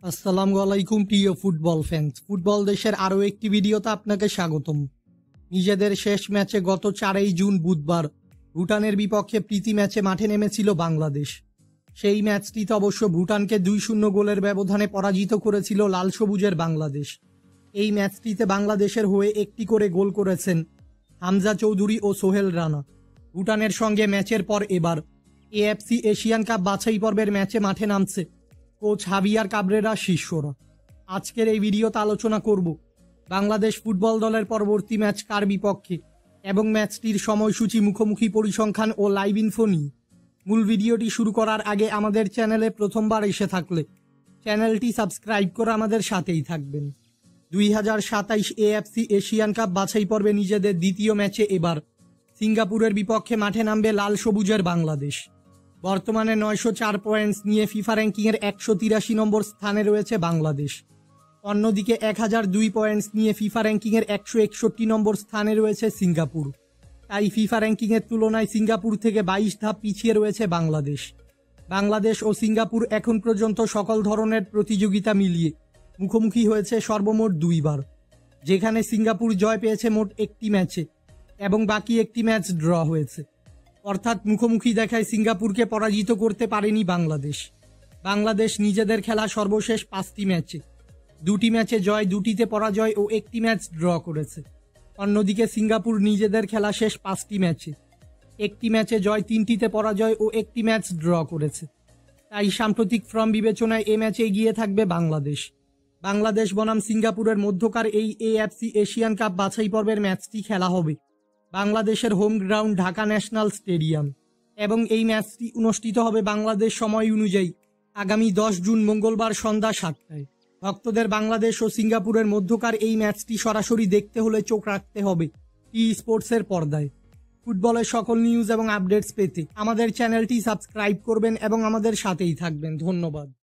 আসসালামু আলাইকুম প্রিয় ফুটবল ফ্যান্স। ফুটবল দেশের আরও একটি ভিডিওতে আপনাকে স্বাগতম। নিজেদের শেষ ম্যাচে গত 4 জুন বুধবার ভুটানের বিপক্ষে প্রীতি ম্যাচে মাঠে নেমেছিল বাংলাদেশ। সেই ম্যাচটিতে অবশ্য ভুটানকে 2-0 গোলের ব্যবধানে পরাজিত করেছিল লাল সবুজের বাংলাদেশ। এই ম্যাচটিতে বাংলাদেশের হয়ে একটি করে গোল করেছেন হামজা চৌধুরী ও সোহেল রানা। ভুটানের সঙ্গে ম্যাচের পর এবার এএফসি এশিয়ান কাপ বাছাই পর্বের ম্যাচে মাঠে নামছে কোচ হাভিয়ার কাবরেরা শিষ্যরা। আজকের এই ভিডিওতে আলোচনা করব বাংলাদেশ ফুটবল দলের পরবর্তী ম্যাচ কার বিপক্ষে এবং ম্যাচটির সময়সূচি, মুখোমুখি পরিসংখ্যান ও লাইভ ইনফো নিয়ে। মূল ভিডিওটি শুরু করার আগে আমাদের চ্যানেলে প্রথমবার এসে থাকলে চ্যানেলটি সাবস্ক্রাইব করে আমাদের সাথেই থাকবেন। 2027 এএফসি এশিয়ান কাপ বাছাই পর্বে নিজেদের দ্বিতীয় ম্যাচে এবার সিঙ্গাপুরের বিপক্ষে মাঠে নামবে লাল সবুজের বাংলাদেশ। বর্তমানে 904 পয়েন্টস নিয়ে ফিফা র্যাঙ্কিংয়ের 183 নম্বর স্থানে রয়েছে বাংলাদেশ। অন্যদিকে 1002 পয়েন্টস নিয়ে ফিফা র্যাঙ্কিংয়ের 161 নম্বর স্থানে রয়েছে সিঙ্গাপুর। তাই ফিফা র্যাঙ্কিংয়ের তুলনায় সিঙ্গাপুর থেকে 22 ধাপ পিছিয়ে রয়েছে বাংলাদেশ। বাংলাদেশ ও সিঙ্গাপুর এখন পর্যন্ত সকল ধরনের প্রতিযোগিতা মিলিয়ে মুখোমুখি হয়েছে সর্বমোট 2 বার, যেখানে সিঙ্গাপুর জয় পেয়েছে মোট 1টি ম্যাচে এবং বাকি 1টি ম্যাচ ড্র হয়েছে। অর্থাৎ মুখোমুখি দেখায় সিঙ্গাপুরকে পরাজিত করতে পারেনি বাংলাদেশ। বাংলাদেশ নিজেদের খেলা সর্বশেষ 5টি ম্যাচে 2টি ম্যাচে জয়, 2টিতে পরাজয় ও 1টি ম্যাচ ড্র করেছে। অন্যদিকে সিঙ্গাপুর নিজেদের খেলা শেষ 5টি ম্যাচে 1টি ম্যাচে জয়, 3টিতে পরাজয় ও 1টি ম্যাচ ড্র করেছে। তাই সাম্প্রতিক ফর্ম বিবেচনায় এ ম্যাচে এগিয়ে থাকবে বাংলাদেশ। বাংলাদেশ বনাম সিঙ্গাপুরের মধ্যকার এই এএফসি এশিয়ান কাপ বাছাই পর্বের ম্যাচটি খেলা হবে বাংলাদেশের home ground Dhaka national stadium এবং এই ম্যাচটি অনুষ্ঠিত হবে বাংলাদেশ সময় অনুযায়ী আগামী 10 জুন মঙ্গলবার সন্ধ্যা 7টায়। ভক্তদের বাংলাদেশ ও সিঙ্গাপুরের মধ্যকার এই ম্যাচটি সরাসরি দেখতে হলে চোখ রাখতে হবে টি স্পোর্টসের পর্দায়। ফুটবলের সকল নিউজ এবং আপডেটস পেতে আমাদের চ্যানেলটি সাবস্ক্রাইব করবেন এবং আমাদের সাথেই থাকবেন। ধন্যবাদ।